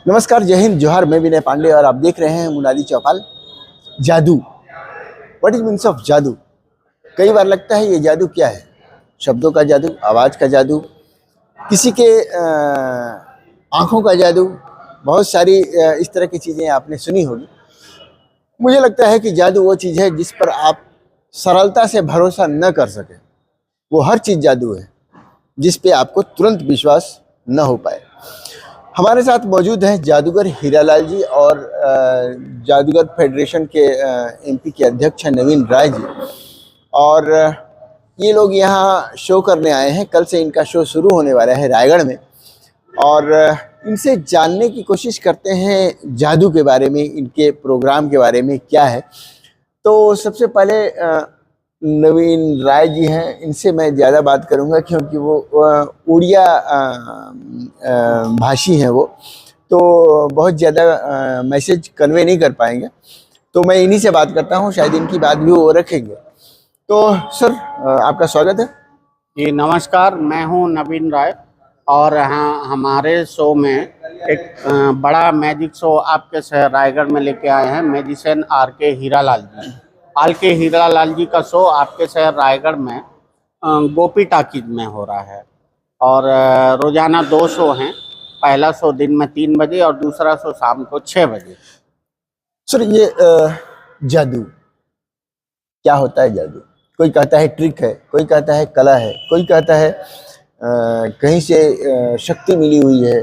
नमस्कार, जय हिंद, जोहार। मैं विनय पांडे और आप देख रहे हैं मुनादी चौपाल। जादू, व्हाट इज मीन्स ऑफ जादू। कई बार लगता है ये जादू क्या है। शब्दों का जादू, आवाज़ का जादू, किसी के आँखों का जादू, बहुत सारी इस तरह की चीज़ें आपने सुनी होगी। मुझे लगता है कि जादू वो चीज़ है जिस पर आप सरलता से भरोसा न कर सकें। वो हर चीज़ जादू है जिस पे आपको तुरंत विश्वास न हो पाए। हमारे साथ मौजूद हैं जादूगर हीरालाल जी और जादूगर फेडरेशन के एमपी के अध्यक्ष हैं नवीन राय जी। और ये लोग यहाँ शो करने आए हैं। कल से इनका शो शुरू होने वाला है रायगढ़ में, और इनसे जानने की कोशिश करते हैं जादू के बारे में, इनके प्रोग्राम के बारे में क्या है। तो सबसे पहले नवीन राय जी हैं, इनसे मैं ज़्यादा बात करूंगा क्योंकि वो उड़िया भाषी हैं वो, तो बहुत ज़्यादा मैसेज कन्वे नहीं कर पाएंगे। तो मैं इन्हीं से बात करता हूँ, शायद इनकी बात भी वो रखेंगे। तो सर, आपका स्वागत है। जी नमस्कार, मैं हूं नवीन राय और हाँ, हमारे शो में एक बड़ा मैजिक शो आपके शहर रायगढ़ में लेके आए हैं। Magician R K. Hiralal ji. R K. Hiralal ji का शो आपके शहर रायगढ़ में गोपी टाकीज में हो रहा है और रोजाना 2 शो हैं। पहला शो दिन में 3 बजे और दूसरा शो शाम को 6 बजे। सर, ये जादू क्या होता है? जादू, कोई कहता है ट्रिक है, कोई कहता है कला है, कोई कहता है कहीं से शक्ति मिली हुई है।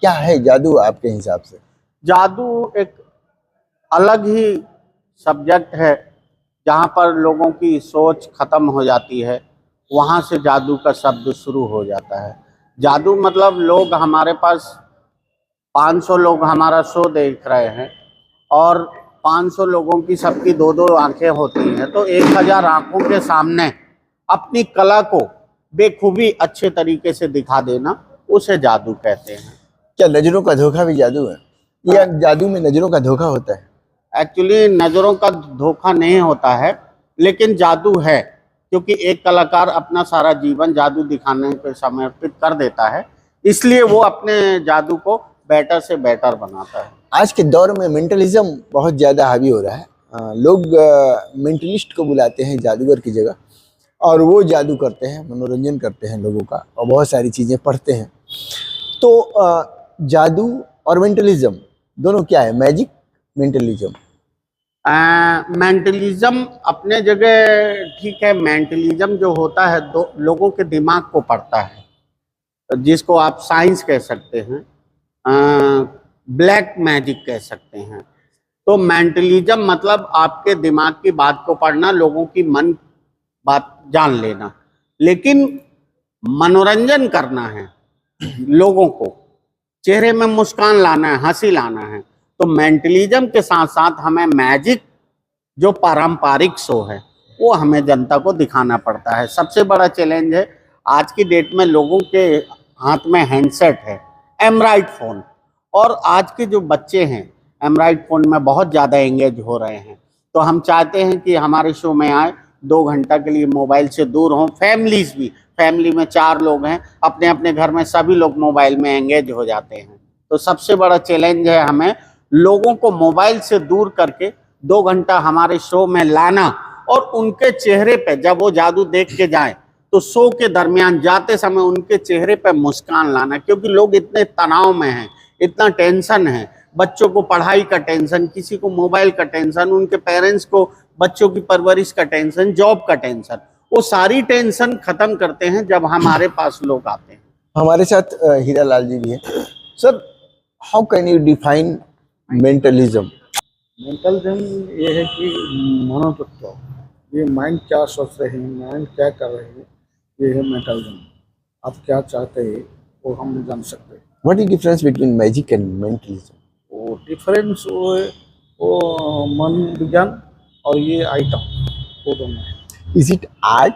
क्या है जादू आपके हिसाब से? जादू एक अलग ही सब्जेक्ट है जहाँ पर लोगों की सोच खत्म हो जाती है, वहाँ से जादू का शब्द शुरू हो जाता है। जादू मतलब लोग हमारे पास 500 लोग हमारा शो देख रहे हैं और 500 लोगों की सबकी 2-2 आंखें होती हैं, तो 1000 आंखों के सामने अपनी कला को बेखूबी अच्छे तरीके से दिखा देना, उसे जादू कहते हैं। क्या नजरों का धोखा भी जादू है, या जादू में नजरों का धोखा होता है? एक्चुअली नज़रों का धोखा नहीं होता है, लेकिन जादू है, क्योंकि एक कलाकार अपना सारा जीवन जादू दिखाने पे समर्पित कर देता है, इसलिए वो अपने जादू को बेटर से बेटर बनाता है। आज के दौर में मेंटलिज्म बहुत ज़्यादा हावी हो रहा है। लोग मेंटलिस्ट को बुलाते हैं जादूगर की जगह, और वो जादू करते हैं, मनोरंजन करते हैं लोगों का, और बहुत सारी चीज़ें पढ़ते हैं। तो जादू और मेंटलिज्म दोनों क्या है? Magic, mentalism. मेंटलिज्म अपने जगह ठीक है। मेंटलिज्म जो होता है दो लोगों के दिमाग को पढ़ता है, जिसको आप साइंस कह सकते हैं, ब्लैक मैजिक कह सकते हैं। तो मेंटलिज्म मतलब आपके दिमाग की बात को पढ़ना, लोगों की मन बात जान लेना, लेकिन मनोरंजन करना है लोगों को, चेहरे में मुस्कान लाना है, हंसी लाना है। तो मेंटलिज्म के साथ साथ हमें मैजिक जो पारंपरिक शो है वो हमें जनता को दिखाना पड़ता है। सबसे बड़ा चैलेंज है आज की डेट में, लोगों के हाथ में हैंडसेट है, एंड्रॉइड फोन, और आज के जो बच्चे हैं एंड्रॉइड फोन में बहुत ज़्यादा एंगेज हो रहे हैं। तो हम चाहते हैं कि हमारे शो में आए, 2 घंटा के लिए मोबाइल से दूर हों। फैमिलीज भी, फैमिली में 4 लोग हैं, अपने अपने घर में सभी लोग मोबाइल में एंगेज हो जाते हैं। तो सबसे बड़ा चैलेंज है हमें लोगों को मोबाइल से दूर करके 2 घंटा हमारे शो में लाना, और उनके चेहरे पे जब वो जादू देख के जाए तो शो के दरमियान जाते समय उनके चेहरे पे मुस्कान लाना। क्योंकि लोग इतने तनाव में हैं, इतना टेंशन है, बच्चों को पढ़ाई का टेंशन, किसी को मोबाइल का टेंशन, उनके पेरेंट्स को बच्चों की परवरिश का टेंशन, जॉब का टेंशन, वो सारी टेंशन खत्म करते हैं जब हमारे पास लोग आते हैं। हमारे साथ हीरालाल जी भी हैं। Sir, how can you define mentalism? Mentalism ये है कि मनोतत्व, ये माइंड क्या सोच रहे हैं, माइंड क्या कर रहे हैं, ये है मेंटलिज्म। आप क्या चाहते हैं वो हम जान सकते हैं। What is difference between magic and mentalism? वो डिफरेंस वो है, वो मन विज्ञान और ये आइटम, वो दोनों है। इज इट आर्ट,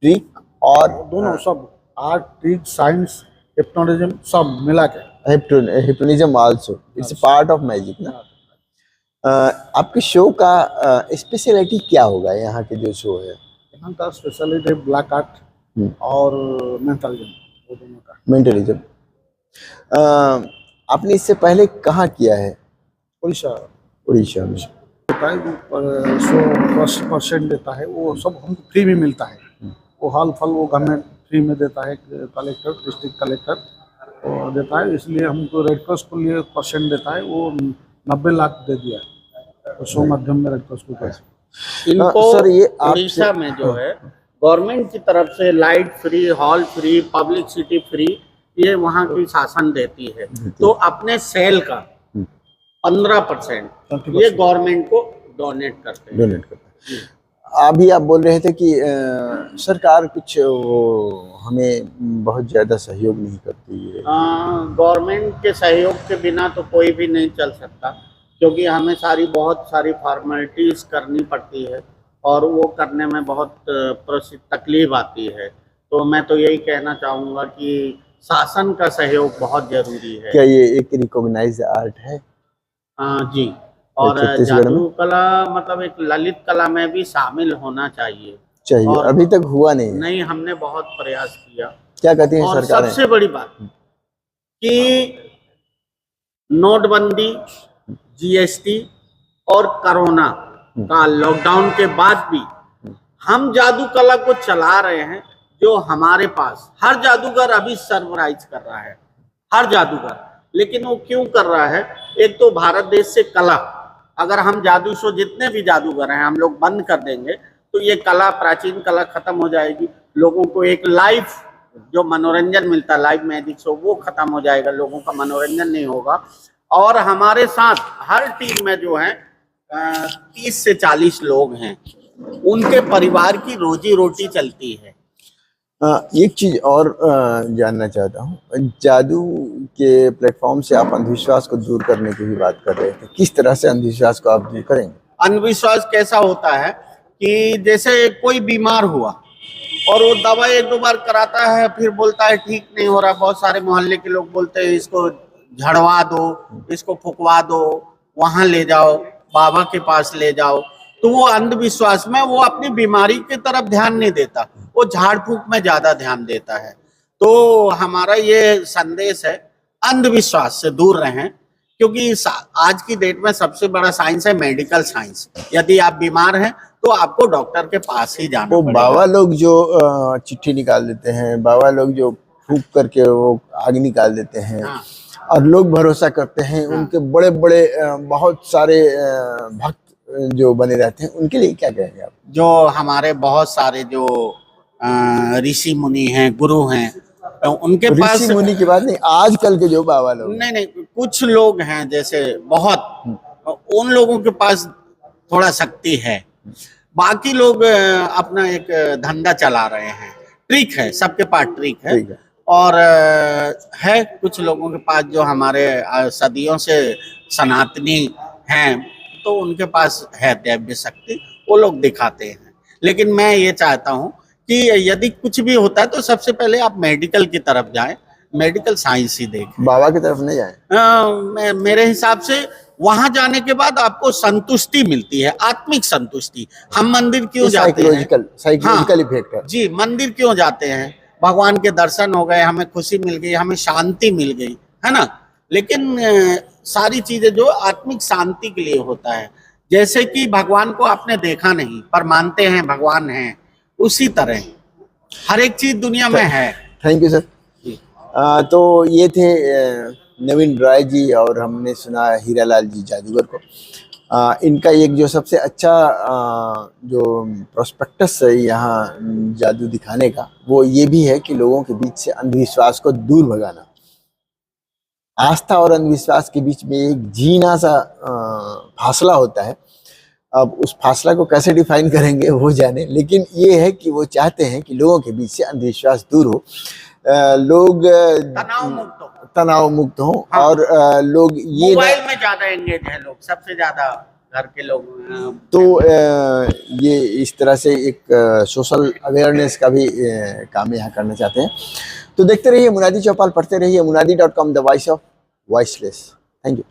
ट्रिक, और दोनों सब आर्ट, ट्रिक, साइंस, हिप्नोटिज्म सब मिला के। Hypnotism also it's part of magic ना? आपके शो का स्पेशलिटी क्या होगा? यहाँ के जो शो है, यहाँ का स्पेशलिटी है ब्लैक आर्ट और मेंटलिज्म, वो दोनों का। मेंटलिज्म। आपने इससे पहले कहाँ किया है? उड़ीसा उड़ीसा में। देता है, वो 100% देता है, वो सब हमको फ्री में मिलता है। वो हाल फल वो गवर्नमेंट फ्री में देता है, कलेक्टर, डिस्ट्रिक्ट कलेक्टर और देता है। इसलिए हमको रेड क्रॉस के लिए परसेंट देता है, वो 90 लाख दे दिया है, तो 100 माध्यम में रेड क्रॉस को पैसे। इनको सर, ये आप उड़ीसा में जो है गवर्नमेंट की तरफ से light free, hall free, publicity free, ये वहाँ की शासन देती है। तो अपने सेल का 15% ये गवर्नमेंट को डोनेट करते हैं। डोनेट करते हैं। अभी आप बोल रहे थे कि सरकार कुछ वो हमें बहुत ज़्यादा सहयोग नहीं करती है। गवर्नमेंट के सहयोग के बिना तो कोई भी नहीं चल सकता, क्योंकि हमें बहुत सारी फॉर्मेलिटीज करनी पड़ती है और वो करने में बहुत तकलीफ आती है। तो मैं तो यही कहना चाहूँगा कि शासन का सहयोग बहुत जरूरी है। क्या ये एक रिकॉग्नाइज्ड आर्ट है? जी, और छत्तीसगढ़ में? जादू कला मतलब एक ललित कला में भी शामिल होना चाहिए। चाहिए, और अभी तक हुआ नहीं है। नहीं, हमने बहुत प्रयास किया। क्या कहती है और सरकार? सबसे बड़ी बात कि नोटबंदी, जीएसटी और कोरोना का लॉकडाउन के बाद भी हम जादू कला को चला रहे हैं। जो हमारे पास हर जादूगर अभी सरप्राइज कर रहा है, हर जादूगर, लेकिन वो क्यों कर रहा है? एक तो भारत देश से कला, अगर हम जादू शो जितने भी जादूगर हैं हम लोग बंद कर देंगे तो ये कला, प्राचीन कला खत्म हो जाएगी। लोगों को एक लाइव जो मनोरंजन मिलता है, लाइव मैजिक शो, वो खत्म हो जाएगा, लोगों का मनोरंजन नहीं होगा। और हमारे साथ हर टीम में जो है 30 से 40 लोग हैं, उनके परिवार की रोजी रोटी चलती है। एक चीज और जानना चाहता हूँ, जादू के प्लेटफॉर्म से आप अंधविश्वास को दूर करने की भी बात कर रहे थे। किस तरह से अंधविश्वास को आप दूर करेंगे? अंधविश्वास कैसा होता है कि जैसे कोई बीमार हुआ और वो दवा 1-2 बार कराता है, फिर बोलता है ठीक नहीं हो रहा। बहुत सारे मोहल्ले के लोग बोलते हैं इसको झड़वा दो, इसको फुकवा दो, वहां ले जाओ, बाबा के पास ले जाओ। तो वो अंधविश्वास में वो अपनी बीमारी की तरफ ध्यान नहीं देता, वो झाड़ फूक में ज्यादा ध्यान देता है। तो हमारा ये संदेश है, अंधविश्वास से दूर रहें, क्योंकि आज की डेट में सबसे बड़ा साइंस है मेडिकल साइंस। यदि आप बीमार हैं तो आपको डॉक्टर के पास ही जाना वो पड़ेगा। बाबा लोग जो चिट्ठी निकाल देते हैं, बाबा लोग जो फूक करके वो आग निकाल देते हैं, हाँ। और लोग भरोसा करते हैं, उनके बड़े बड़े बहुत सारे भक्त जो बने रहते हैं, उनके लिए क्या कहेंगे आप? जो हमारे बहुत सारे जो ऋषि मुनि हैं, गुरु हैं, उनके पास, ऋषि मुनि की बात नहीं, आजकल के जो बाबा लोग, नहीं, कुछ लोग हैं जैसे बहुत, उन लोगों के पास थोड़ा शक्ति है। बाकी लोग अपना एक धंधा चला रहे हैं। ट्रिक है, सबके पास ट्रिक है। और है कुछ लोगों के पास जो हमारे सदियों से सनातनी हैं, तो उनके पास है दैव्य शक्ति, वो लोग दिखाते हैं। लेकिन मैं ये चाहता हूँ कि यदि कुछ भी होता है तो सबसे पहले आप मेडिकल की तरफ जाएं, मेडिकल साइंस ही देखें, बाबा की तरफ नहीं जाएं। मेरे हिसाब से वहां जाने के बाद आपको संतुष्टि मिलती है, आत्मिक संतुष्टि। हम मंदिर क्यों जाते हैं? साइकोलॉजिकल इफेक्ट है। जी, मंदिर क्यों जाते हैं? भगवान के दर्शन हो गए, हमें खुशी मिल गई, हमें शांति मिल गई, है ना। लेकिन सारी चीजें जो आत्मिक शांति के लिए होता है, जैसे कि भगवान को आपने देखा नहीं पर मानते हैं भगवान हैं, उसी तरह हर एक चीज दुनिया में है। Thank you sir. तो ये थे नवीन राय जी, और हमने सुना हीरालाल जी जादूगर को। इनका एक जो सबसे अच्छा जो प्रोस्पेक्टस है यहाँ जादू दिखाने का, वो ये भी है कि लोगों के बीच से अंधविश्वास को दूर भगाना। आस्था और अंधविश्वास के बीच में एक जीना सा फासला होता है। अब उस फासला को कैसे डिफाइन करेंगे वो जाने, लेकिन ये है कि वो चाहते हैं कि लोगों के बीच से अंधविश्वास दूर हो, लोग तनाव मुक्त हो। हाँ। और लोग ये मोबाइल में ज्यादा एंगेज है, लोग सबसे ज्यादा घर के लोग। तो ये इस तरह से एक सोशल अवेयरनेस का भी काम यहाँ करना चाहते हैं। तो देखते रहिए मुनादी चौपाल, पढ़ते रहिए मुनादी.com, the voice of voiceless. Thank you.